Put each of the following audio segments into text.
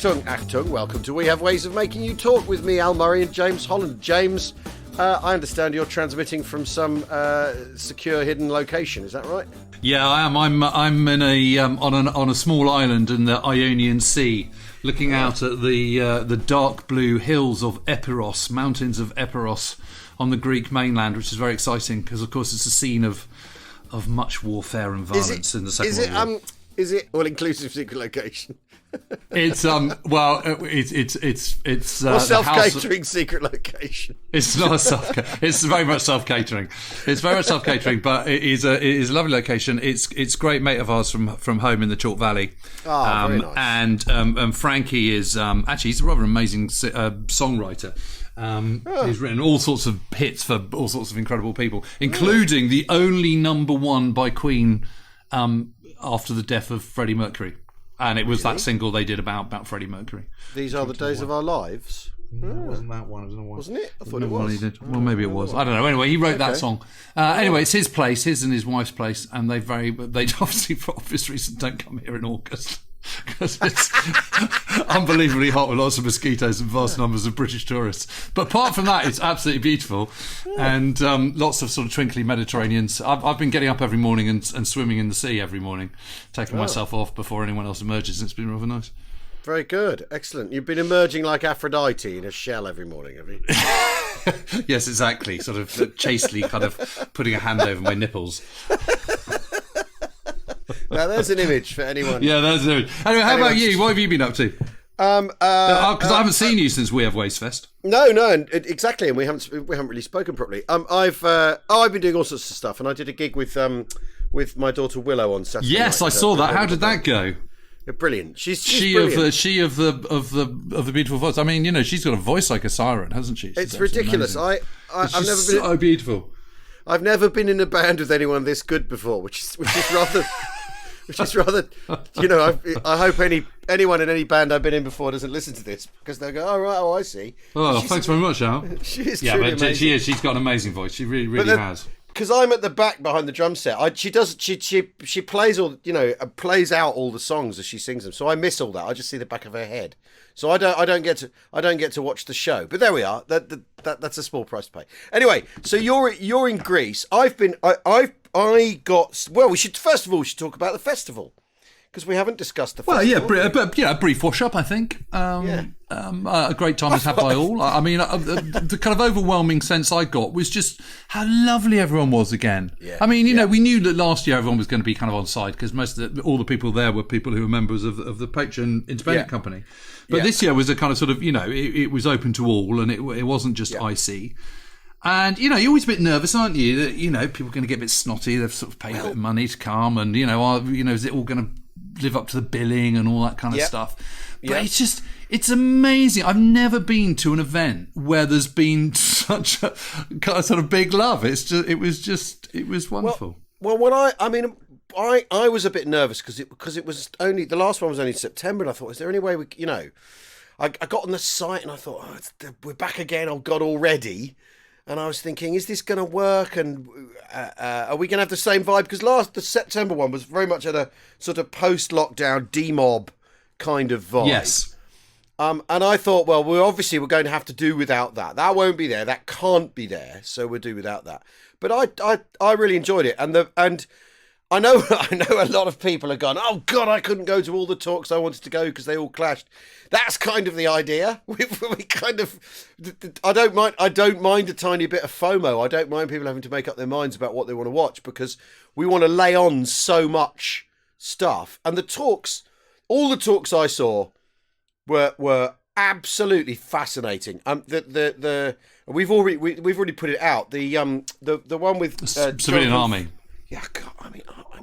Achtung, welcome to We Have Ways of Making You Talk with me, Al Murray and James Holland. James, I understand you're transmitting from some secure hidden location, is that right? Yeah, I am. I'm in on a small island in the Ionian Sea, looking out at the dark blue hills of Epiros, mountains of Epiros on the Greek mainland, which is very exciting because, of course, it's a scene of much warfare and violence in the Second World War. Is it all-inclusive secret location? It's self-catering secret location. It's not it's very much self-catering. It's very much self-catering, but it is a lovely location. It's a great mate of ours from home in the Chalk Valley. Oh, very nice. And Frankie is actually he's a rather amazing songwriter. He's written all sorts of hits for all sorts of incredible people, including the only #1 by Queen after the death of Freddie Mercury. And it was that single they did about Freddie Mercury. These Are the Days of Our Lives. No, it wasn't that one. It was another one. Wasn't it? I thought it was. He did. Well, maybe it was. I don't know. Anyway, he wrote that song. Anyway, it's his place, his and his wife's place, and they obviously, for obvious reasons, don't come here in August. Because it's unbelievably hot with lots of mosquitoes and vast numbers of British tourists. But apart from that, it's absolutely beautiful, and lots of sort of twinkly Mediterraneans. I've been getting up every morning and swimming in the sea every morning, taking myself off before anyone else emerges, and it's been rather nice. Very good, excellent. You've been emerging like Aphrodite in a shell every morning, have you? Yes, exactly. Sort of chastely, kind of putting a hand over my nipples. Now there's an image for anyone. Yeah, there's an image. Anyway, how about you? What have you been up to? Because I haven't seen you since We Have Ways Fest. No, exactly, and we haven't really spoken properly. I've been doing all sorts of stuff, and I did a gig with my daughter Willow on Saturday. Yes, night, I saw that. How did that go? Brilliant. She's brilliant. Of the beautiful voice. I mean, she's got a voice like a siren, hasn't she? It's ridiculous. Amazing. I've never been so beautiful. I've never been in a band with anyone this good before, which is rather. I hope anyone in any band I've been in before doesn't listen to this because they'll go, I see. Oh, thanks very much, Al. She is truly amazing. She is. She's got an amazing voice. She really has. Because I'm at the back behind the drum set. She plays plays out all the songs as she sings them. So I miss all that. I just see the back of her head. So I don't get to watch the show. But there we are. That's a small price to pay. Anyway, so you're in Greece. We should talk about the festival because we haven't discussed the festival. Well, yeah, a brief wash up, I think. A great time was had by all. I mean, the kind of overwhelming sense I got was just how lovely everyone was again. Yeah. I mean, we knew that last year everyone was going to be kind of on side because all the people there were people who were members of the Patron Independent Company. But this year was a kind of sort of, it was open to all and it wasn't just IC. And, you're always a bit nervous, aren't you? That, people are going to get a bit snotty. They've sort of paid a bit of money to come and, is it all going to live up to the billing and all that kind of stuff? But it's amazing. I've never been to an event where there's been such a kind of sort of big love. It was wonderful. I was a bit nervous because it was only, the last one was only September and I thought, is there any way I got on the site and I thought, we're back again, oh God, already. And I was thinking, is this going to work? And are we going to have the same vibe? Because the September one was very much at a sort of post-lockdown demob kind of vibe. Yes. And I thought, well, we're going to have to do without that. That won't be there. That can't be there. So we'll do without that. But I really enjoyed it. And I know a lot of people have gone, oh God, I couldn't go to all the talks I wanted to go because they all clashed. That's kind of the idea. We kind of, I don't mind a tiny bit of FOMO. I don't mind people having to make up their minds about what they want to watch because we want to lay on so much stuff. And all the talks I saw were absolutely fascinating. We've already put it out. The one with Civilian Army. Yeah, God, I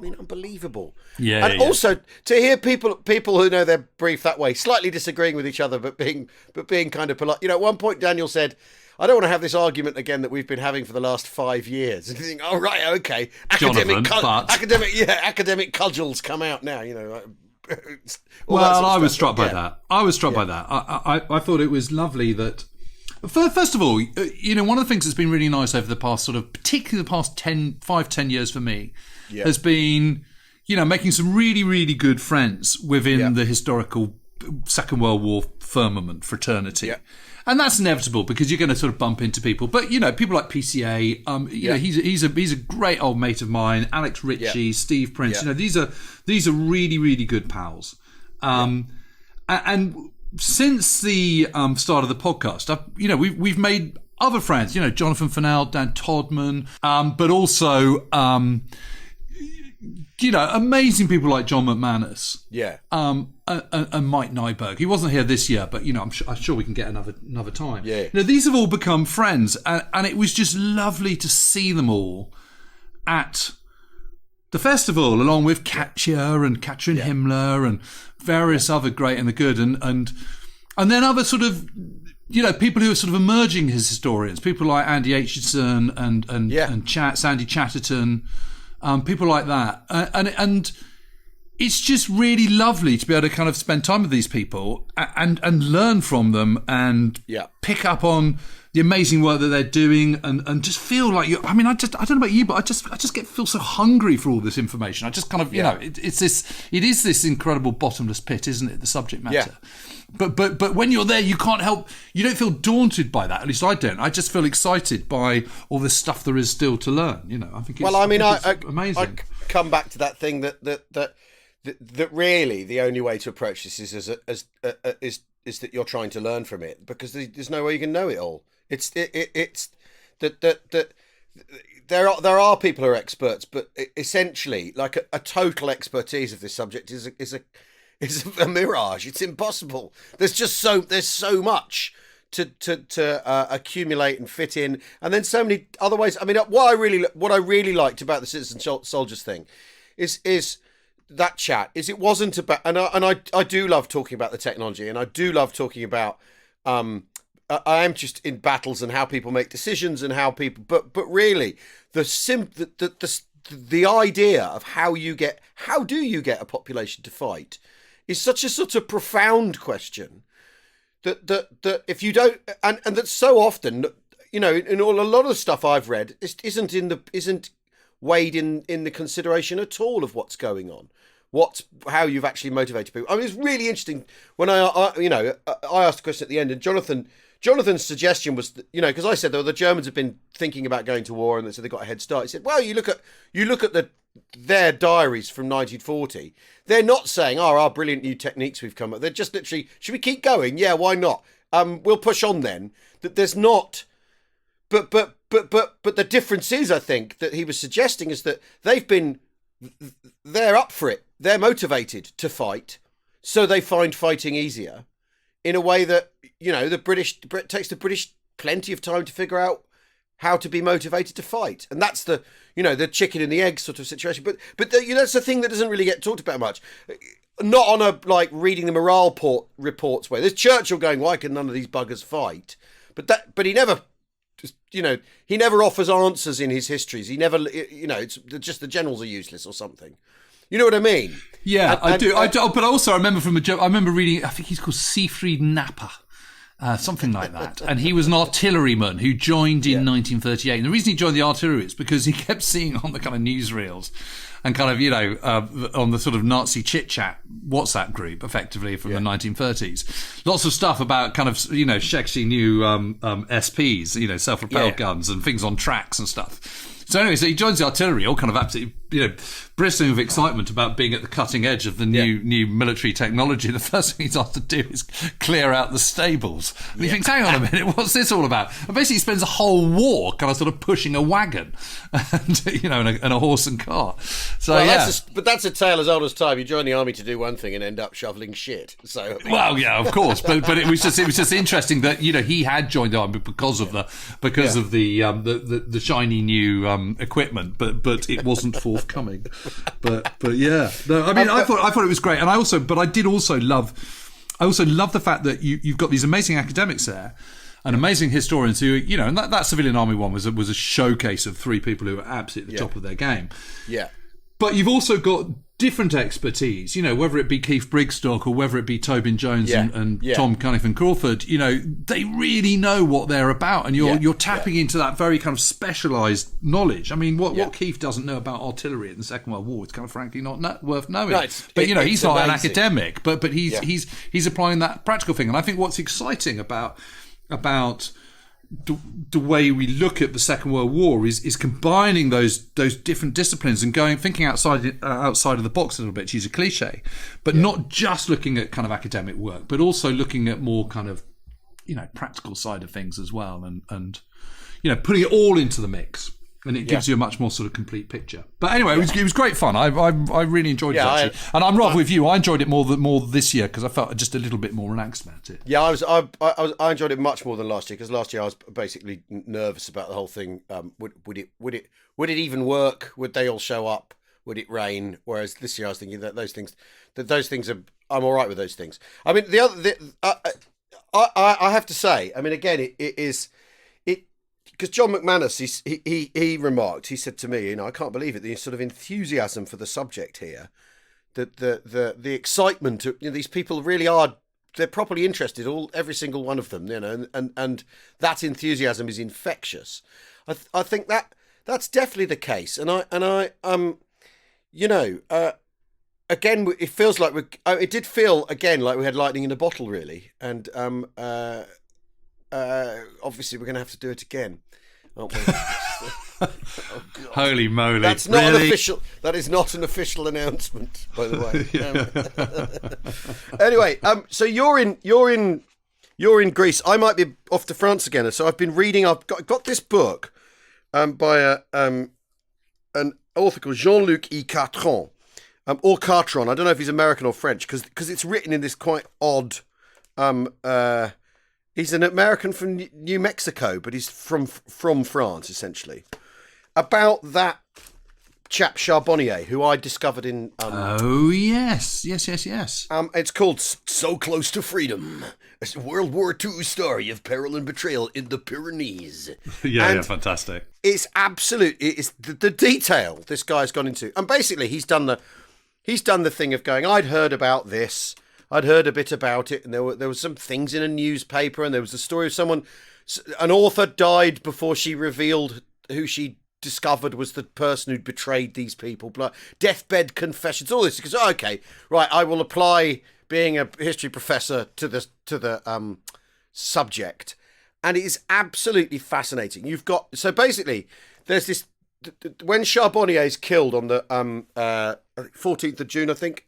mean, unbelievable. Yeah, and also to hear people who know their brief that way, slightly disagreeing with each other, but being kind of polite. At one point, Daniel said, "I don't want to have this argument again that we've been having for the last 5 years." And you think, "Oh right, okay, academic cudgels come out now." I was struck by that. I thought it was lovely that. First of all, one of the things that's been really nice over the past particularly the past 5-10 years for me, has been, making some really, really good friends within the historical Second World War firmament fraternity. Yeah. And that's inevitable because you're going to sort of bump into people. But, people like PCA, you know, he's a great old mate of mine, Alex Ritchie, Steve Prince, these are really, really good pals. And since the start of the podcast, we've made other friends, Jonathan Fennell, Dan Todman, but also, amazing people like John McManus. Yeah. And Mike Nyberg. He wasn't here this year, but I'm sure we can get another time. Yeah. These have all become friends, and it was just lovely to see them all at the festival, along with Katja and Katrin Himmler and various other great and the good, and then other sort of people who are sort of emerging as historians, people like Andy Aitchison and Sandy Chatterton. People like that, and it's just really lovely to be able to kind of spend time with these people and learn from them and pick up on the amazing work that they're doing and just feel like I don't know about you, but I just feel so hungry for all this information. I just kind of it is this incredible bottomless pit, isn't it? The subject matter. Yeah. But when you're there, you don't feel daunted by that. At least I don't. I just feel excited by all this stuff there is still to learn. I think it's amazing. I come back to that thing that really the only way to approach this is that you're trying to learn from it, because there's no way you can know it all. It's that there are people who are experts, but essentially, like a total expertise of this subject is a mirage. It's impossible. There's so much to accumulate and fit in, and then so many other ways. I mean, what I really liked about the Citizen Soldiers thing is that chat. Is it wasn't about, and I do love talking about the technology, and I do love talking about. I am just in battles and how people make decisions and how people, but really the idea of how do you get a population to fight is such a sort of profound question that if you don't, and that so often, in a lot of the stuff I've read isn't weighed in the consideration at all of what's going on, how you've actually motivated people. I mean, it's really interesting when I asked a question at the end, and Jonathan's suggestion was, because I said the Germans have been thinking about going to war and they said they got a head start. He said, well, you look at their diaries from 1940. They're not saying, our brilliant new techniques we've come up. They're just literally, should we keep going? Yeah, why not? We'll push on then. That there's not, but the difference is, I think, that he was suggesting is that they're up for it. They're motivated to fight, so they find fighting easier in a way that, it takes the British plenty of time to figure out how to be motivated to fight. And that's the chicken and the egg sort of situation. But that's the thing that doesn't really get talked about much. Not on a, reading the morale reports way. There's Churchill going, why can none of these buggers fight? But he never, he never offers answers in his histories. He never, it's just the generals are useless or something. You know what I mean? Yeah, I do. But also I remember reading, I think he's called Siegfried Napper. Something like that. And he was an artilleryman who joined in 1938. And the reason he joined the artillery is because he kept seeing on the kind of newsreels and kind of, on the sort of Nazi chit-chat WhatsApp group, effectively, from the 1930s. Lots of stuff about kind of, sexy new SPs, self-propelled guns and things on tracks and stuff. So anyway, so he joins the artillery, all kind of absolutely, bristling with excitement about being at the cutting edge of the new military technology. The first thing he's asked to do is clear out the stables. And he thinks, hang on a minute, what's this all about? And basically he spends a whole war kind of sort of pushing a wagon and, and a horse and car. So, but that's a tale as old as time. You join the army to do one thing and end up shoveling shit. So, well, yeah, of course. But it was just interesting that, he had joined the army because of the shiny new equipment, but it wasn't forthcoming. But yeah, no, I mean, I thought it was great, and I also love the fact that you've got these amazing academics there and amazing historians who, and that civilian army one was a showcase of three people who were absolutely at the top of their game. Yeah. But you've also got different expertise, whether it be Keith Brigstock or whether it be Tobin Jones and Yeah. Tom Cunniffe Crawford, they really know what they're about, and you're tapping into that very kind of specialised knowledge. I mean, what Keith doesn't know about artillery in the Second World War is kind of frankly not worth knowing. No, but he's not an amazing. academic, but he's applying that practical thing, and I think what's exciting about the way we look at the Second World War is combining those different disciplines and thinking outside of the box a little bit, to use a cliche, but not just looking at kind of academic work, but also looking at more kind of practical side of things as well, and putting it all into the mix. And it gives you a much more sort of complete picture. But anyway, it was great fun. I really enjoyed it, actually. And I'm rather with you. I enjoyed it more this year because I felt just a little bit more relaxed about it. Yeah, I enjoyed it much more than last year, because last year I was basically nervous about the whole thing. Would it even work? Would they all show up? Would it rain? Whereas this year I was thinking that those things are, I'm all right with those things. I mean, I have to say, I mean, again, it is. Because John McManus, he remarked, he said to me, I can't believe it, the sort of enthusiasm for the subject here, that the excitement, these people really are, they're properly interested, every single one of them, and that enthusiasm is infectious. I think that's definitely the case, and I again, it feels like it did feel again like we had lightning in a bottle, really, and obviously we're going to have to do it again, aren't we? Oh, God. Holy moly! That's not really? an official. That is not an official announcement, by the way. Anyway, so you're in Greece. I might be off to France again. So I've been reading. I've got this book by an author called Jean-Luc E. Catron, or Catron. I don't know if he's American or French, because it's written in this quite odd. He's an American from New Mexico, but he's from France, essentially. About that chap Charbonnier, who I discovered in... oh, yes. It's called So Close to Freedom. It's a World War II story of peril and betrayal in the Pyrenees. Yeah, fantastic. It's absolute... It's the detail this guy's gone into. And basically, he's done the thing of going, I'd heard about this... I'd heard a bit about it, and there were some things in a newspaper, and there was a story of an author died before she revealed who she discovered was the person who'd betrayed these people. Deathbed confessions, all this. Because okay, right, I will apply being a history professor to the subject, and it is absolutely fascinating. So basically, there's this. When Charbonnier is killed on the 14th of June, I think,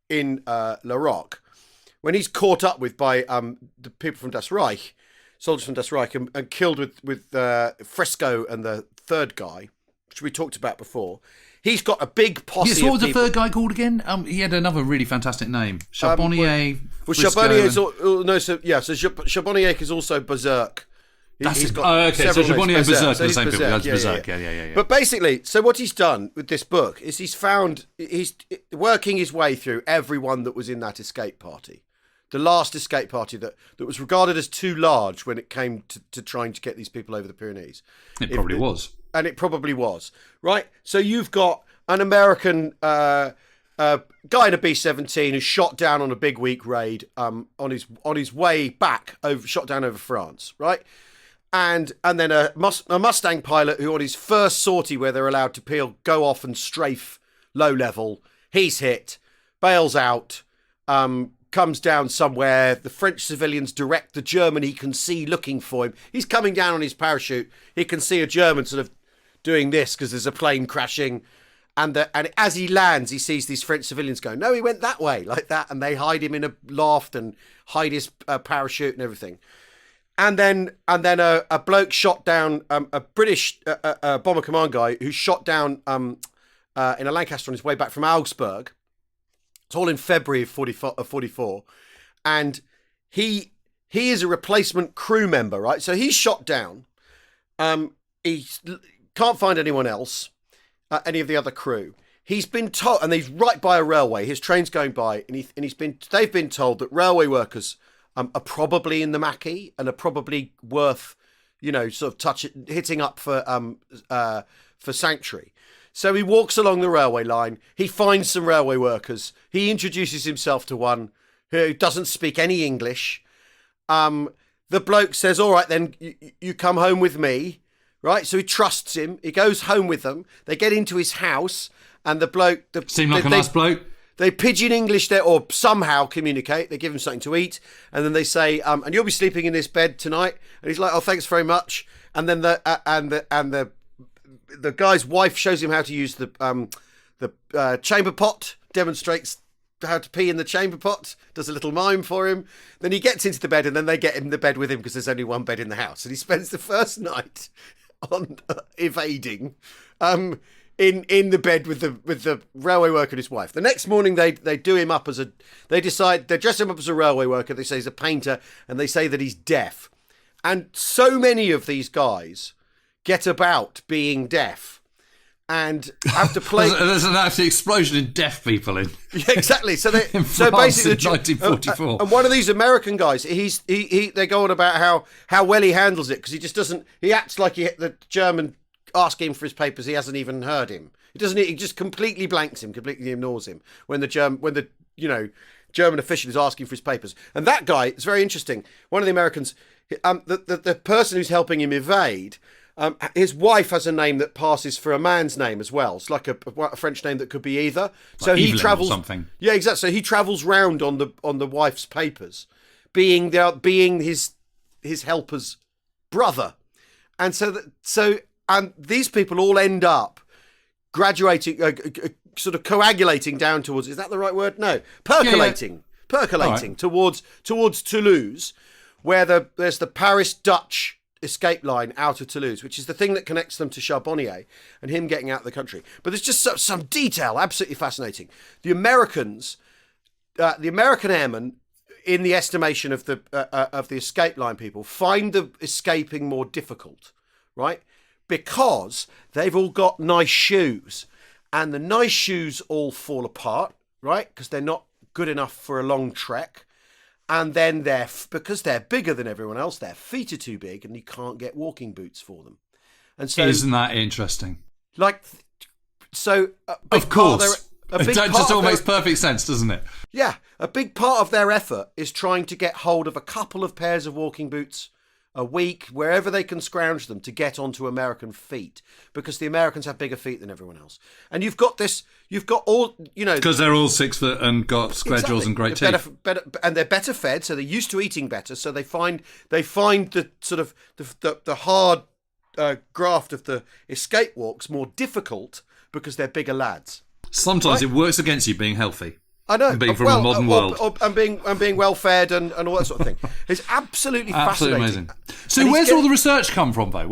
in La Roque, when he's caught up with by the people from Das Reich, soldiers from Das Reich, and killed with Fresco and the third guy, which we talked about before, he's got a big posse. Yes, what was of the third guy called again? He had another really fantastic name. Charbonnier. Charbonnier is Charbonnier is also Berserk. He's got okay. So Charbonnier and Berserk are the same people. Berserk, That's Berserk. Yeah. But basically, so what he's done with this book is he's working his way through everyone that was in that escape party. The last escape party that was regarded as too large when it came to trying to get these people over the Pyrenees. It probably was. And it probably was. Right? So you've got an American guy in a B-17 who's shot down on a big week raid on his way back, shot down over France, right? And then a Mustang pilot who on his first sortie where they're allowed to go off and strafe low level, he's hit, bails out, comes down somewhere. The French civilians direct the German he can see looking for him. He's coming down on his parachute. He can see a German sort of doing this because there's a plane crashing. And as he lands, he sees these French civilians going, no, he went that way, like that. And they hide him in a loft and hide his parachute and everything. And then a bloke shot down, a British bomber command guy who shot down in a Lancaster on his way back from Augsburg. It's all in February of 44. And he is a replacement crew member, right? So he's shot down. He can't find anyone else, any of the other crew. He's been told, and he's right by a railway. His train's going by, and they've been told that railway workers are probably in the Maquis and are probably worth, sort of hitting up for sanctuary. So he walks along the railway line. He finds some railway workers. He introduces himself to one who doesn't speak any English. The bloke says, all right, then you come home with me, right? So he trusts him. He goes home with them. They get into his house, and the bloke... Seemed like a nice bloke. They pidgin English there, or somehow communicate. They give him something to eat, and then they say, "And you'll be sleeping in this bed tonight." And he's like, "Oh, thanks very much." And then the guy's wife shows him how to use the chamber pot, demonstrates how to pee in the chamber pot, does a little mime for him. Then he gets into the bed, and then they get in the bed with him because there's only one bed in the house, and he spends the first night on evading. In the bed with the railway worker and his wife. The next morning they do him up they dress him up as a railway worker. They say he's a painter, and they say that he's deaf. And so many of these guys get about being deaf and have to play. There's an absolute explosion in deaf people in. Yeah, exactly. So they in France in 1944. And one of these American guys, they go on about how well he handles it, because he just doesn't. He acts like the German. Asking him for his papers, he hasn't even heard him. He just completely blanks him, completely ignores him when the German official is asking for his papers. And that guy, it's very interesting. One of the Americans, the person who's helping him evade, his wife has a name that passes for a man's name as well. It's like a French name that could be either. So like he travels. Or something. Yeah, exactly. So he travels round on the wife's papers, being his helper's brother, and and these people all end up graduating, sort of coagulating down towards, is that the right word? No, percolating right. towards Toulouse, where there's the Paris-Dutch escape line out of Toulouse, which is the thing that connects them to Charbonnier and him getting out of the country. But there's just some detail, absolutely fascinating. The American airmen, in the estimation of the escape line people, find the escaping more difficult, right? Because they've all got nice shoes, and the nice shoes all fall apart, right? Because they're not good enough for a long trek. And then because they're bigger than everyone else, their feet are too big, and you can't get walking boots for them. And so, isn't that interesting? Of course, it just all makes perfect sense, doesn't it? Yeah, a big part of their effort is trying to get hold of a couple of pairs of walking boots a week, wherever they can scrounge them, to get onto American feet, because the Americans have bigger feet than everyone else. And you've got all, because they're all 6 foot and got square jaws and great teeth. Better, and they're better fed, so they're used to eating better. So they find the sort of the hard graft of the escape walks more difficult because they're bigger lads. Sometimes it works against you being healthy. I know. And being from a modern world. And being well fed and all that sort of thing. It's absolutely fascinating. Amazing. So where's all the research come from, though?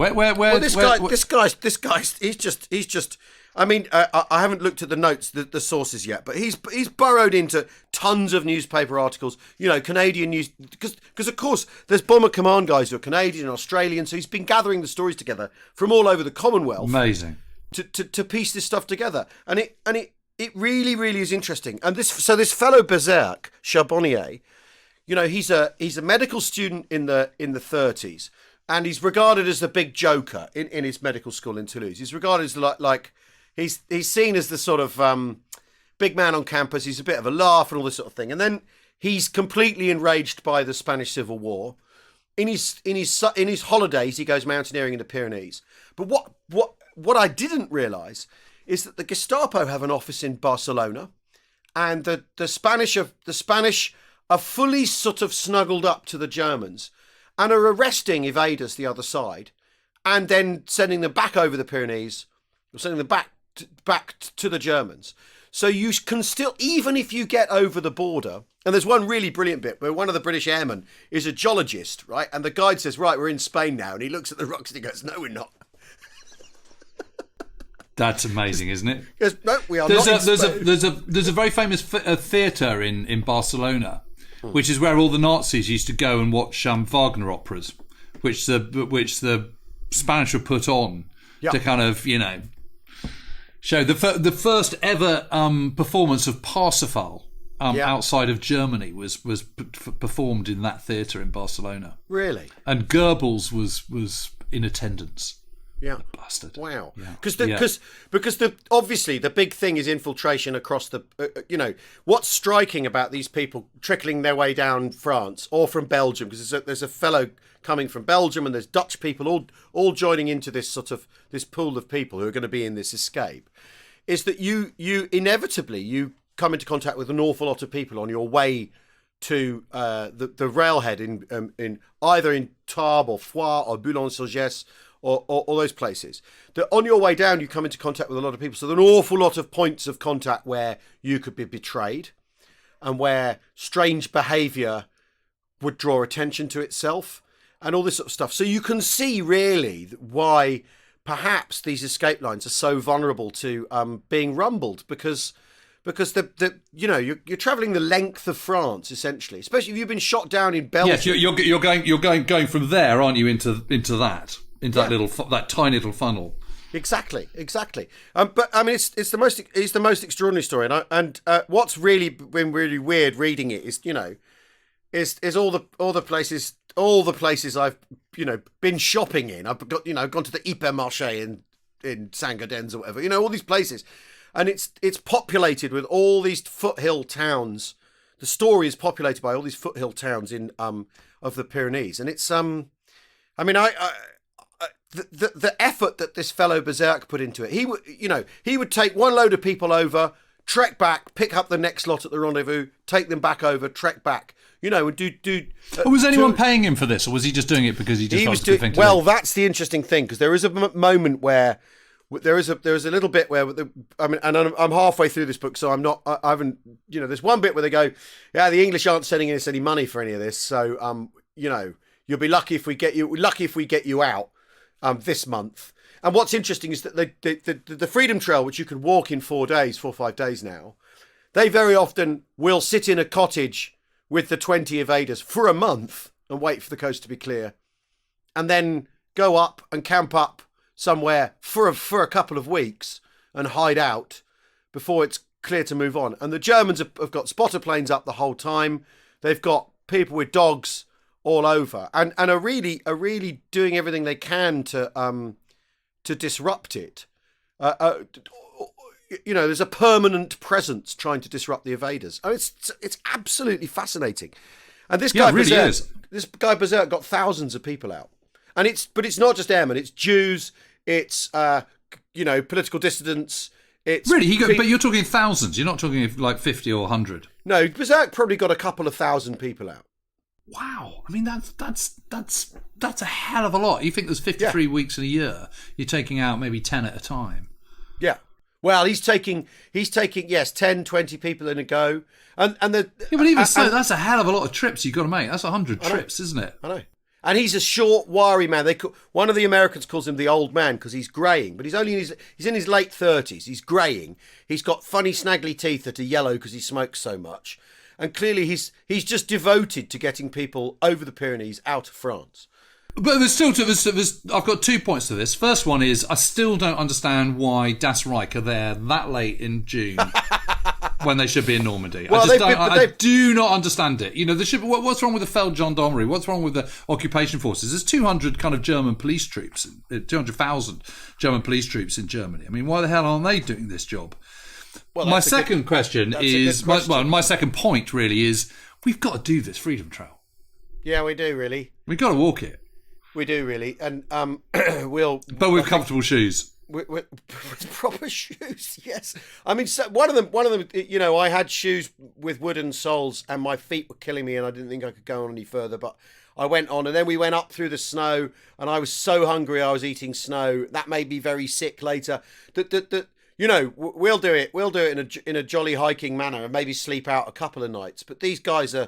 This guy's he's just. I mean, I haven't looked at the notes, the sources yet, but he's burrowed into tons of newspaper articles. Canadian news, because of course there's bomber command guys who are Canadian and Australian, so he's been gathering the stories together from all over the Commonwealth. Amazing. To piece this stuff together, and it really, really is interesting. And this fellow Berserk, Charbonnier, he's a medical student in the 30s, and he's regarded as the big joker in his medical school in Toulouse. He's regarded as like he's seen as the sort of big man on campus. He's a bit of a laugh and all this sort of thing. And then he's completely enraged by the Spanish Civil War. In his holidays, he goes mountaineering in the Pyrenees. But what I didn't realise is that the Gestapo have an office in Barcelona, and the Spanish are fully sort of snuggled up to the Germans and are arresting evaders the other side, and then sending them back over the Pyrenees, or sending them back to the Germans. So you can still, even if you get over the border, and there's one really brilliant bit where one of the British airmen is a geologist, right? And the guide says, right, we're in Spain now. And he looks at the rocks and he goes, no, we're not. That's amazing, isn't it? Yes, no, we are not. There's a very famous theatre in Barcelona, which is where all the Nazis used to go and watch Wagner operas, which the Spanish were put on to kind of show the first ever performance of Parsifal outside of Germany was performed in that theatre in Barcelona. Really? And Goebbels was in attendance. Yeah. Bastard. Wow. Yeah. Because obviously the big thing is infiltration across the what's striking about these people trickling their way down France or from Belgium, because there's a fellow coming from Belgium and there's Dutch people all joining into this sort of this pool of people who are going to be in this escape, is that you inevitably come into contact with an awful lot of people on your way to the railhead in either in Tarbes or Foix or Boulogne-sur-Gesse or those places. That on your way down you come into contact with a lot of people. So there's an awful lot of points of contact where you could be betrayed and where strange behaviour would draw attention to itself and all this sort of stuff. So you can see really why perhaps these escape lines are so vulnerable to being rumbled, because you're travelling the length of France essentially, especially if you've been shot down in Belgium. Yes, you're going from there, aren't you, into that that tiny little funnel. Exactly. But I mean, it's the most extraordinary story, and what's really been really weird reading it is is all the places I've been shopping in. I've got gone to the Hypermarché in Saint-Gaudens or whatever. All these places. And it's populated with all these foothill towns. The story is populated by all these foothill towns in of the Pyrenees, and it's the effort that this fellow Berserk put into it. He would take one load of people over, trek back, pick up the next lot at the rendezvous, take them back over, trek back. And do. Was anyone paying him for this, or was he just doing it because he just wanted to think? Well, that's the interesting thing, because there is a moment where. There is a little bit where and I'm halfway through this book, so I haven't. There's one bit where they go, yeah, the English aren't sending us any money for any of this, so you'll be lucky if we get you out this month. And what's interesting is that the Freedom Trail, which you can walk in 4 or 5 days now, they very often will sit in a cottage with the 20 evaders for a month and wait for the coast to be clear, and then go up and camp up somewhere for a couple of weeks and hide out before it's clear to move on. And the Germans have got spotter planes up the whole time. They've got people with dogs all over, and are really doing everything they can to disrupt it. There's a permanent presence trying to disrupt the evaders. It's absolutely fascinating. And this guy really Berserk, this guy Berserk got thousands of people out. And it's not just airmen, it's Jews, it's political dissidents. It's really but you're talking thousands. You're not talking like 50 or 100. No, Berserk probably got a couple of thousand people out. Wow, I mean that's a hell of a lot. You think there's 53 weeks in a year? You're taking out maybe 10 at a time. Yeah. Well, he's taking 10, 20 people in a go, and but even so, that's a hell of a lot of trips you've got to make. That's 100 trips, isn't it? I know. And he's a short, wiry man. One of the Americans calls him the old man because he's greying, but he's in his late 30s. He's greying. He's got funny, snaggly teeth that are yellow because he smokes so much, and clearly he's just devoted to getting people over the Pyrenees out of France. But I've got 2 points to this. First one is I still don't understand why Das Reich are there that late in June when they should be in Normandy. Well, I do not understand it. What's wrong with the Feldgendarmerie? What's wrong with the occupation forces? There's 200 kind of German police troops, 200,000 German police troops in Germany. I mean, why the hell aren't they doing this job? Well, my second question is, my second point really is, we've got to do this Freedom Trail. Yeah, we do really. We've got to walk it. We do really, and but with comfortable shoes. With proper shoes, yes. I mean, so one of them. I had shoes with wooden soles, and my feet were killing me, and I didn't think I could go on any further. But I went on, and then we went up through the snow, and I was so hungry I was eating snow. That made me very sick later. We'll do it. We'll do it in a jolly hiking manner, and maybe sleep out a couple of nights. But these guys are.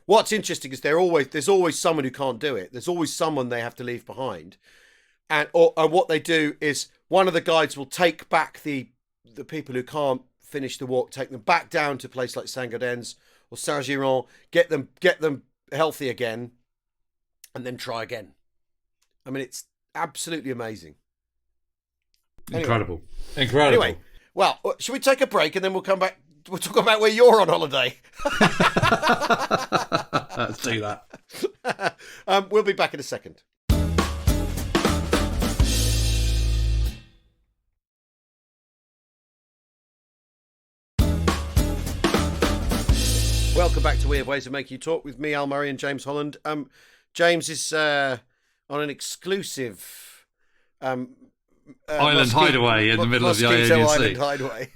What's interesting is there's always someone who can't do it. There's always someone they have to leave behind, and what they do is one of the guides will take back the people who can't finish the walk, take them back down to a place like Saint-Gaudens or Saint-Giron, get them healthy again, and then try again. I mean, it's absolutely amazing. Incredible. Anyway, well, should we take a break and then we'll come back? We'll talk about where you're on holiday. Let's do that. We'll be back in a second. back to Weird Ways of Making You Talk with me, Al Murray, and James Holland. James is on an exclusive island hideaway in the middle of the Ionian Sea. Island hideaway.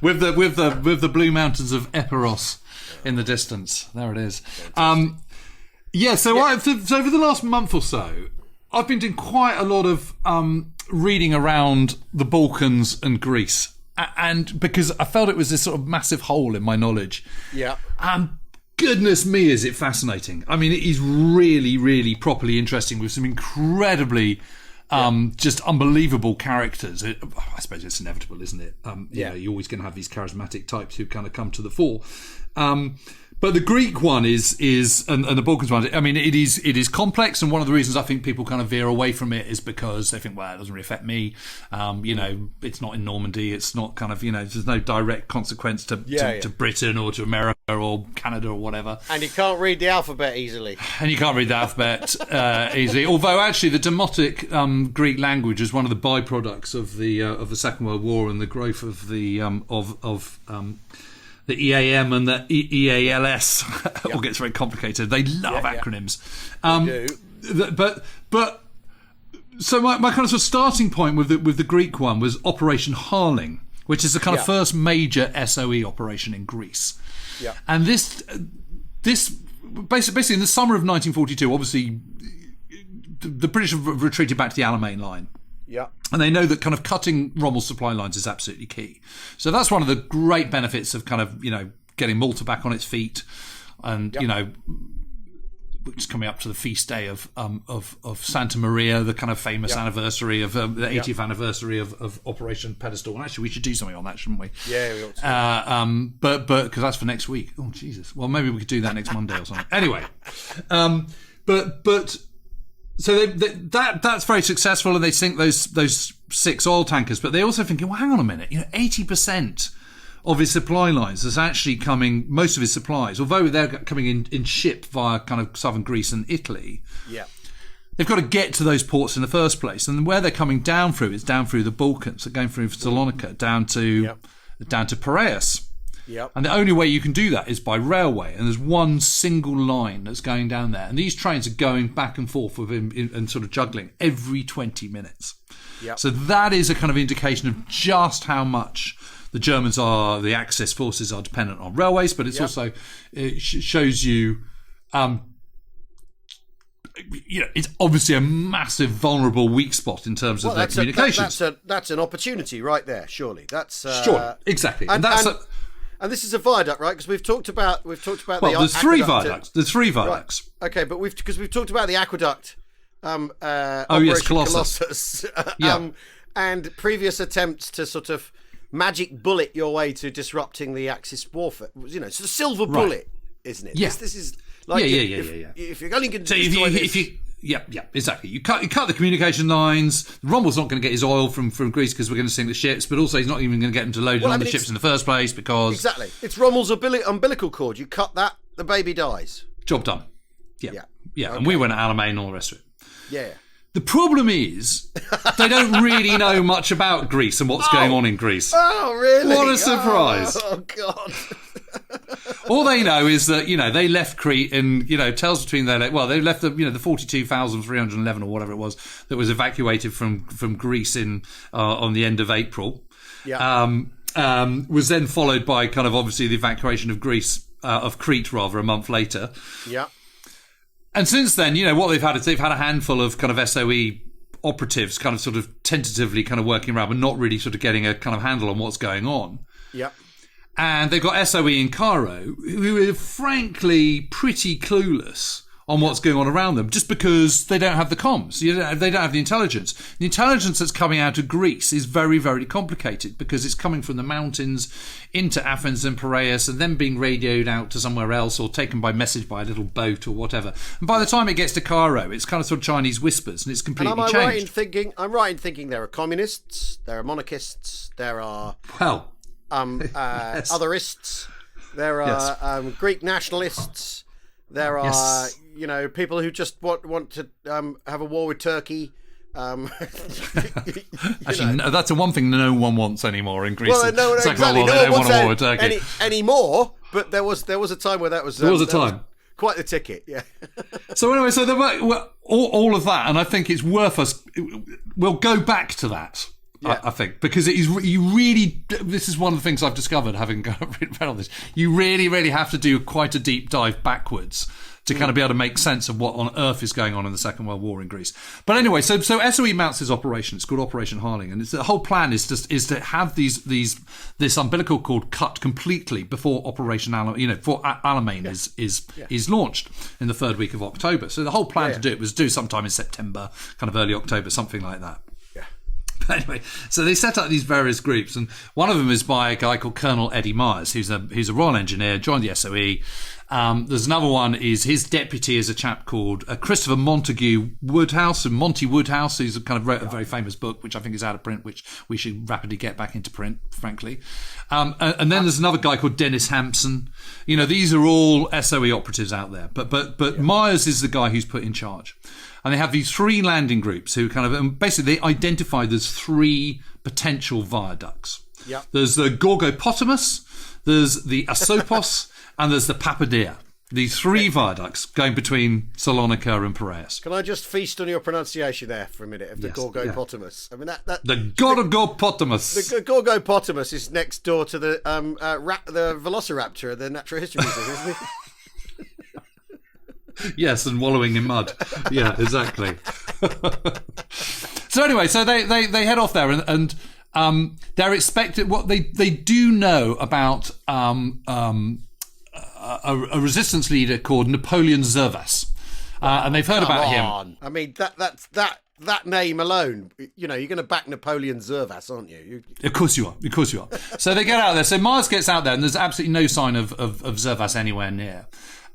with the blue mountains of Epiros in the distance. There it is. So over the last month or so, I've been doing quite a lot of reading around the Balkans and Greece. And because I felt it was this sort of massive hole in my knowledge. Yeah. Goodness me, is it fascinating. I mean, it is really, really properly interesting with some incredibly just unbelievable characters. I suppose it's inevitable, isn't it? You know, you're always going to have these charismatic types who kind of come to the fore. But the Greek one is and the Balkans one, I mean, it is complex, and one of the reasons I think people kind of veer away from it is because they think, well, it doesn't really affect me. You know, it's not in Normandy. It's not kind of, you know, there's no direct consequence to Britain or to America or Canada or whatever. And you can't read the alphabet easily. Easily. Although actually the Demotic Greek language is one of the byproducts of the Second World War and the growth of the EAM and the EALS. It all gets very complicated. They love acronyms. They do. But so my kind of sort of starting point with the Greek one was Operation Harling, which is the kind of first major SOE operation in Greece. Yeah. And this basically in the summer of 1942, obviously the British have retreated back to the Alamein line. Yeah. And they know that kind of cutting Rommel's supply lines is absolutely key. So that's one of the great benefits of kind of, you know, getting Malta back on its feet, and you know, it's coming up to the feast day of Santa Maria, the kind of famous anniversary of the 80th anniversary of Operation Pedestal. And actually, we should do something on that, shouldn't we? Yeah, we ought to. But because that's for next week. Oh Jesus! Well, maybe we could do that next Monday or something. Anyway, but. So that's very successful, and they sink those 6 oil tankers. But they're also thinking, well, hang on a minute, you know, 80% of his supply lines is actually coming. Most of his supplies, although they're coming in ship via kind of southern Greece and Italy, they've got to get to those ports in the first place. And where they're coming down through is down through the Balkans, so going through Salonika down to Piraeus. Yep. And the only way you can do that is by railway, and there's one single line that's going down there, and these trains are going back and forth with him and sort of juggling every 20 minutes. Yep. So that is a kind of indication of just how much the the Axis forces are dependent on railways, but it's also it shows you, you know, it's obviously a massive, vulnerable, weak spot in terms of their communications. That's an opportunity right there. Surely that's sure, exactly, and this is a viaduct, right? Because we've talked about there's 3 viaducts. There's 3 viaducts. Right. Okay, but we've talked about the aqueduct. Operation Colossus. And previous attempts to sort of magic bullet your way to disrupting the Axis warfare. You know, it's a silver bullet, isn't it? Yeah. This is like if you're only going to destroy this. Yeah, exactly. You cut the communication lines. Rommel's not going to get his oil from Greece because we're going to sink the ships, but also he's not even going to get them to load it on the ships in the first place because... Exactly. It's Rommel's umbilical cord. You cut that, the baby dies. Job done. Yeah. Okay. And we went to Alamein and all the rest of it. Yeah. The problem is they don't really know much about Greece and what's going on in Greece. Oh, really? What a surprise. Oh God. All they know is that, you know, they left Crete and, you know, tells between their... Well, they left the 42,311 or whatever it was that was evacuated from Greece on the end of April. Yeah. Was then followed by kind of obviously the evacuation of Crete rather, a month later. Yeah. And since then, you know, what they've had is a handful of kind of SOE operatives kind of sort of tentatively kind of working around but not really sort of getting a kind of handle on what's going on. Yeah. And they've got SOE in Cairo who are frankly pretty clueless on what's going on around them just because they don't have the comms. They don't have the intelligence. The intelligence that's coming out of Greece is very, very complicated because it's coming from the mountains into Athens and Piraeus and then being radioed out to somewhere else or taken by message by a little boat or whatever. And by the time it gets to Cairo, it's kind of sort of Chinese whispers and it's completely changed. I'm right in thinking there are communists, there are monarchists, there are yes. otherists, there are Greek nationalists, there are you know, people who just want to have a war with Turkey. Actually, no, that's the one thing no one wants anymore in Greece. Well, no, exactly. They don't want a war with Turkey anymore. But there was a time where that was. There was a time. Quite the ticket, yeah. So anyway, so there were all of that, and I think it's worth us. We'll go back to that. Yeah. I think, because it is, you really, this is one of the things I've discovered having read all this. You really, really have to do quite a deep dive backwards to kind of be able to make sense of what on earth is going on in the Second World War in Greece. But anyway, so SOE mounts this operation. It's called Operation Harling, and the whole plan is to have this umbilical cord cut completely before Operation before Alamein is launched in the third week of October. So the whole plan to do it was due sometime in September, kind of early October, something like that. But anyway, so they set up these various groups, and one of them is by a guy called Colonel Eddie Myers, who's a Royal Engineer, joined the SOE. There's another one, is his deputy is a chap called Christopher Montague Woodhouse, and Monty Woodhouse, who's kind of wrote a very famous book, which I think is out of print, which we should rapidly get back into print, frankly. And then there's another guy called Dennis Hampson. These are all SOE operatives out there, but Myers is the guy who's put in charge. And they have these three landing groups who basically they identify there's three potential viaducts. Yep. There's the Gorgopotamus, there's the Asopos, and there's the Papadea. These three viaducts going between Salonika and Piraeus. Can I just feast on your pronunciation there for a minute of the Gorgopotamus? Yeah. I mean that the Gorgopotamus. The Gorgopotamus is next door to the Velociraptor at the Natural History Museum, isn't it? Yes, and wallowing in mud. Yeah, exactly. So anyway, so they head off there, and they're expected. What they do know about a resistance leader called Napoleon Zervas, and they've heard about him. I mean that name alone, you're going to back Napoleon Zervas, aren't you? Of course you are. So they get out there. So Myers gets out there, and there's absolutely no sign of Zervas anywhere near.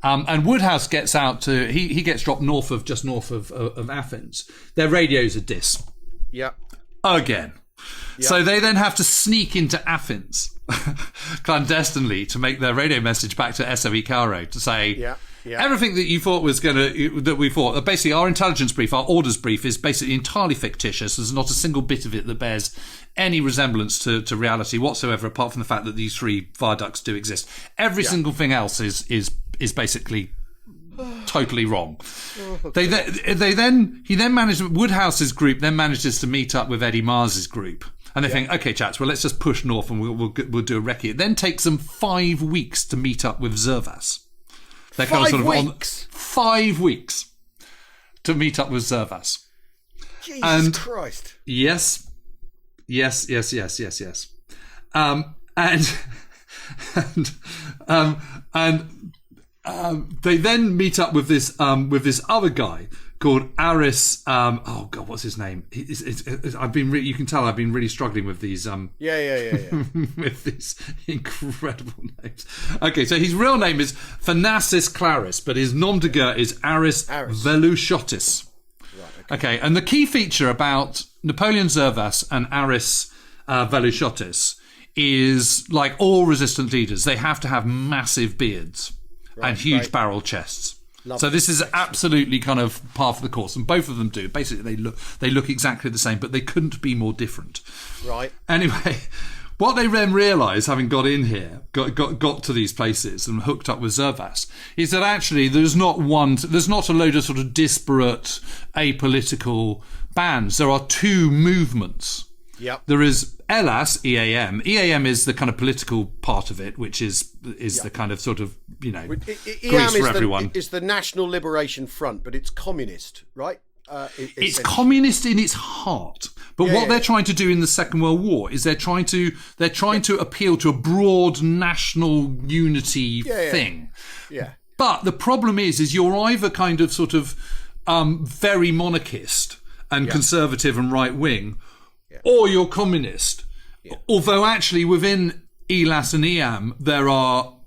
And Woodhouse gets out to, he gets dropped just north of Athens. Their radios are dis. Yeah. Again. Yep. So they then have to sneak into Athens clandestinely to make their radio message back to SOE Cairo to say, everything that you thought was that we thought, basically our intelligence brief, our orders brief is basically entirely fictitious. There's not a single bit of it that bears any resemblance to reality whatsoever, apart from the fact that these three viaducts do exist. Every single thing else is basically totally wrong. He then manages, Woodhouse's group then manages to meet up with Eddie Mars's group, and they think, okay, chaps, well, let's just push north and we'll do a recce. It then takes them 5 weeks to meet up with Zervas. They're 5 weeks? 5 weeks to meet up with Zervas. Jesus Christ. Yes. They then meet up with this other guy called Aris. Oh God, what's his name? You can tell I've been really struggling with these. With these incredible names. Okay, so his real name is Thanasis Claris, but his nom de guerre is Aris Velushotis. Right. Okay, and the key feature about Napoleon Zervas and Aris Velushotis is, like all resistant leaders, they have to have massive beards. And huge barrel chests. So this is absolutely kind of par for the course, and both of them do. Basically, they look exactly the same, but they couldn't be more different. Right. Anyway, what they then realise, having got in here, got to these places and hooked up with Zervas, is that actually there's not a load of sort of disparate apolitical bands. There are two movements. Yep. There is ELAS, EAM. EAM is the kind of political part of it, which is the kind of sort of, Greece for everyone. It's the National Liberation Front, but it's communist, right? It's communist in its heart. But what they're trying to do in the Second World War is they're trying to appeal to a broad national unity thing. Yeah. But the problem is you're either kind of sort of very monarchist and conservative and right wing, or you're communist. Yeah. Although actually within ELAS and EAM there are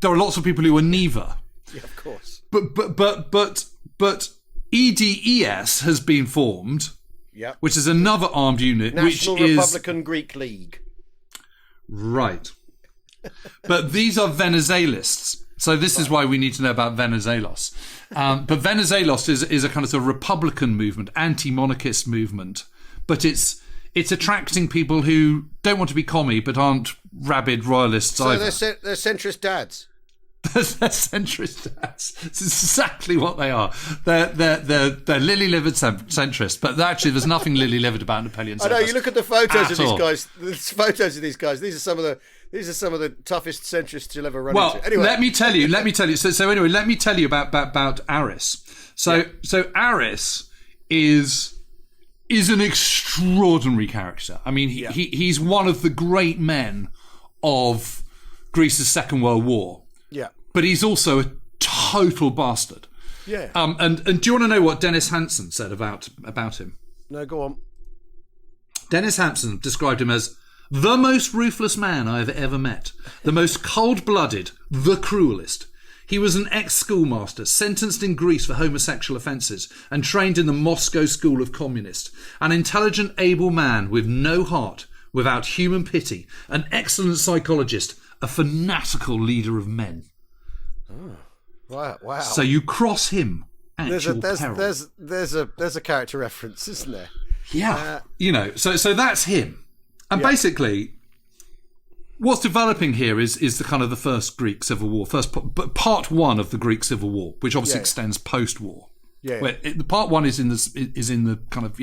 lots of people who are neither. Yeah, of course. But EDES has been formed, which is another armed unit, National Republican Greek League. Right. But these are Venezuelists. So this is why we need to know about Venizelos. But Venizelos is a kind of sort of Republican movement, anti-monarchist movement. But it's attracting people who don't want to be commie but aren't rabid royalists either. So they're centrist dads. They're centrist dads. It's exactly what they are. They're lily-livered centrists, but actually there's nothing lily-livered about Napoleon. I know. You look at the photos of these guys. The photos of these guys. These are some of the toughest centrists you'll ever run into. Anyway, let me tell you. So anyway, let me tell you about Aris. So Aris is an extraordinary character. I mean, he's one of the great men of Greece's Second World War. Yeah. But he's also a total bastard. Yeah. And do you want to know what Dennis Hansen said about him? No, go on. Dennis Hansen described him as the most ruthless man I have ever met, the most cold-blooded, the cruelest. He was an ex-schoolmaster, sentenced in Greece for homosexual offences and trained in the Moscow School of Communist. An intelligent, able man with no heart, without human pity, an excellent psychologist, a fanatical leader of men. Oh, wow! So you cross him at your peril. There's a character reference, isn't there? Yeah, So that's him, and basically, what's developing here is the kind of the first Greek Civil War, part one of the Greek Civil War, which obviously extends post-war. Where the part one is in the kind of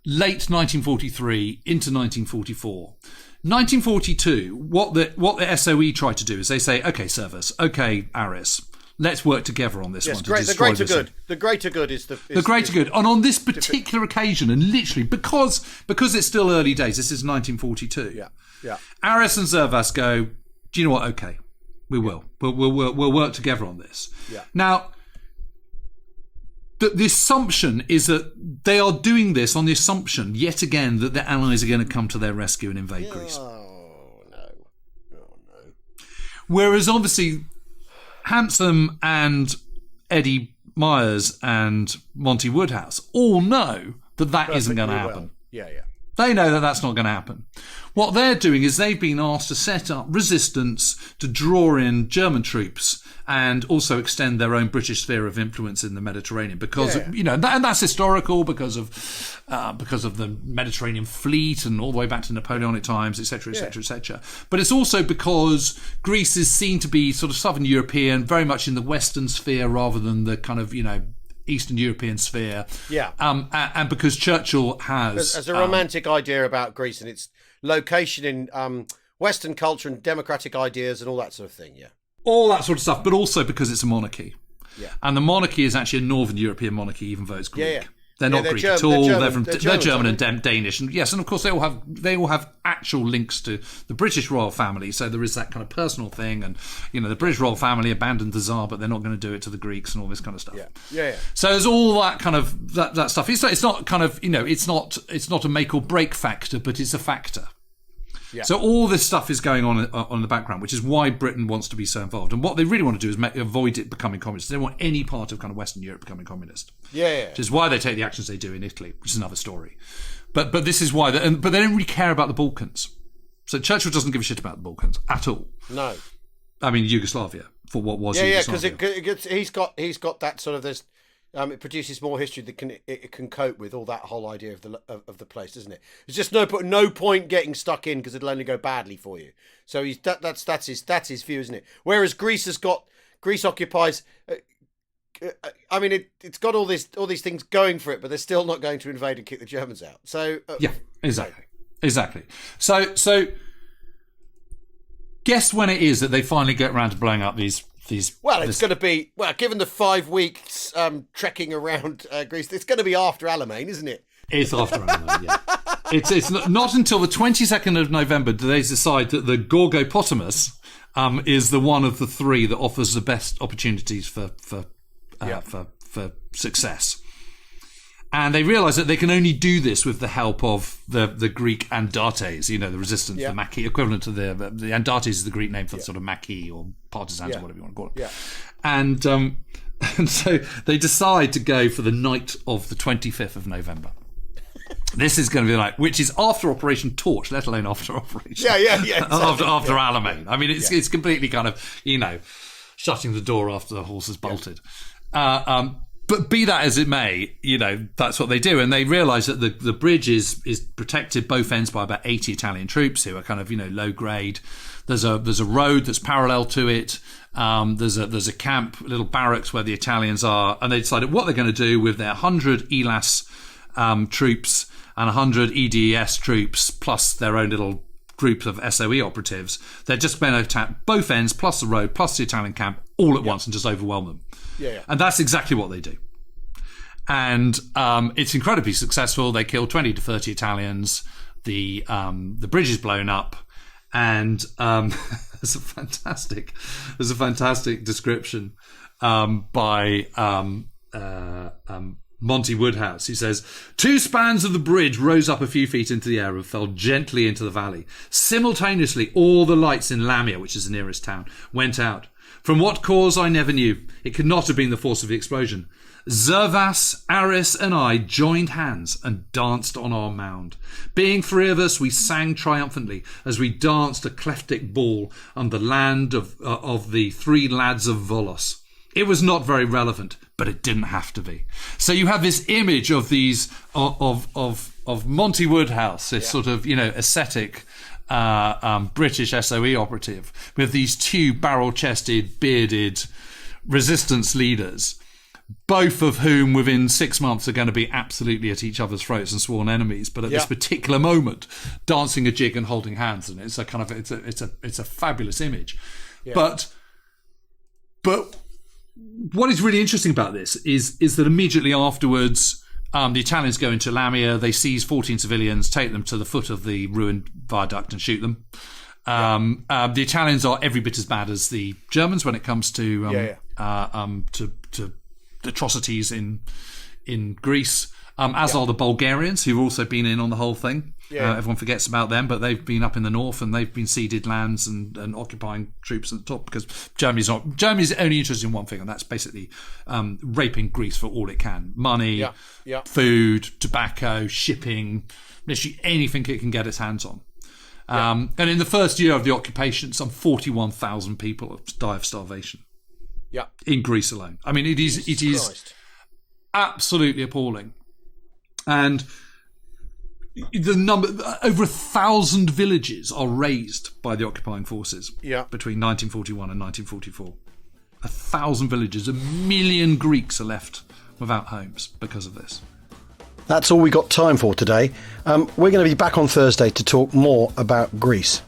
late 1943 into 1944. 1942, what the SOE tried to do is they say, okay, Servus, okay, Aris, let's work together on this one. The greater good. The greater good is the greater good. And on this particular occasion, and literally because it's still early days, this is 1942. Yeah. Aris and Servus go, do you know what? Okay, we will. We'll work together on this. Yeah. Now, the assumption is that they are doing this on the assumption, yet again, that the Allies are going to come to their rescue and invade Greece. Oh, no. Whereas, obviously, Handsome and Eddie Myers and Monty Woodhouse all know that isn't going to happen. Yeah. They know that that's not going to happen. What they're doing is they've been asked to set up resistance to draw in German troops and also extend their own British sphere of influence in the Mediterranean because and that's historical because of the Mediterranean fleet and all the way back to Napoleonic times, etc., etc., etc. But it's also because Greece is seen to be sort of Southern European, very much in the Western sphere rather than the kind of Eastern European sphere. Yeah. And because Churchill has a romantic idea about Greece and its location in Western culture and democratic ideas and all that sort of thing. Yeah. All that sort of stuff, but also because it's a monarchy. Yeah. And the monarchy is actually a Northern European monarchy, even though it's Greek. Yeah. They're not Greek at all. They're German and Danish, and yes, and of course they all have actual links to the British royal family. So there is that kind of personal thing, and the British royal family abandoned the Tsar, but they're not going to do it to the Greeks and all this kind of stuff. Yeah. So there's all that kind of that stuff. It's not kind of it's not a make or break factor, but it's a factor. Yeah. So all this stuff is going on in the background, which is why Britain wants to be so involved. And what they really want to do is avoid it becoming communist. They don't want any part of kind of Western Europe becoming communist. Yeah. Which is why they take the actions they do in Italy, which is another story. But this is why. But they don't really care about the Balkans. So Churchill doesn't give a shit about the Balkans at all. No. I mean Yugoslavia for what was Yugoslavia. Yeah, because he's got that sort of this. It produces more history that it can cope with all that whole idea of the place, doesn't it? There's just no point getting stuck in because it'll only go badly for you. So that's his view, isn't it? Whereas Greece occupies. It's got all these things going for it, but they're still not going to invade and kick the Germans out. So yeah, exactly. So guess when it is that they finally get around to blowing up these. It's going to be given the 5 weeks trekking around Greece. It's going to be after Alamein, isn't it? It's after Alamein. Yeah. It's not until the 22nd of November do they decide that the Gorgopotamus is the one of the three that offers the best opportunities for success. And they realise that they can only do this with the help of the Greek Andartes, the resistance, the Maquis, equivalent to the Andartes is the Greek name for sort of Maquis or partisans or whatever you want to call it. Yeah. And so they decide to go for the night of the 25th of November. This is going to be which is after Operation Torch, let alone after Operation. Yeah. Exactly. after Alamein. I mean, it's completely kind of, shutting the door after the horse has bolted. But be that as it may, that's what they do. And they realise that the bridge is protected both ends by about 80 Italian troops who are kind of, low grade. There's a road that's parallel to it. There's a camp, little barracks where the Italians are. And they decided what they're going to do with their 100 ELAS troops and 100 EDES troops, plus their own little group of SOE operatives. They're just going to attack both ends, plus the road, plus the Italian camp, all at once and just overwhelm them. Yeah. And that's exactly what they do. And it's incredibly successful. They kill 20 to 30 Italians. The bridge is blown up. And there's a fantastic description by Monty Woodhouse. He says, 2 spans of the bridge rose up a few feet into the air and fell gently into the valley. Simultaneously, all the lights in Lamia, which is the nearest town, went out. From what cause I never knew. It could not have been the force of the explosion. Zervas, Aris, and I joined hands and danced on our mound. Being 3 of us, we sang triumphantly as we danced a cleftic ball on the land of the 3 lads of Volos. It was not very relevant, but it didn't have to be. So you have this image of these of Monty Woodhouse, this sort of ascetic British SOE operative with these 2 barrel-chested, bearded resistance leaders, both of whom within 6 months are going to be absolutely at each other's throats and sworn enemies, but at this particular moment, dancing a jig and holding hands, and it's a kind of it's a fabulous image. Yeah. But what is really interesting about this is that immediately afterwards, the Italians go into Lamia. They seize 14 civilians, take them to the foot of the ruined viaduct, and shoot them. The Italians are every bit as bad as the Germans when it comes to atrocities in Greece, as are the Bulgarians, who've also been in on the whole thing. Everyone forgets about them, but they've been up in the north and they've been ceded lands and occupying troops at the top, because Germany's only interested in one thing, and that's basically raping Greece for all it can. Money, food, tobacco, shipping, literally anything it can get its hands on. And in the first year of the occupation, some 41,000 people die of starvation. In Greece alone. I mean, it is absolutely appalling. And the number, over 1,000 villages are razed by the occupying forces between 1941 and 1944. 1,000 villages, 1 million Greeks are left without homes because of this. That's all we got time for today. We're going to be back on Thursday to talk more about Greece.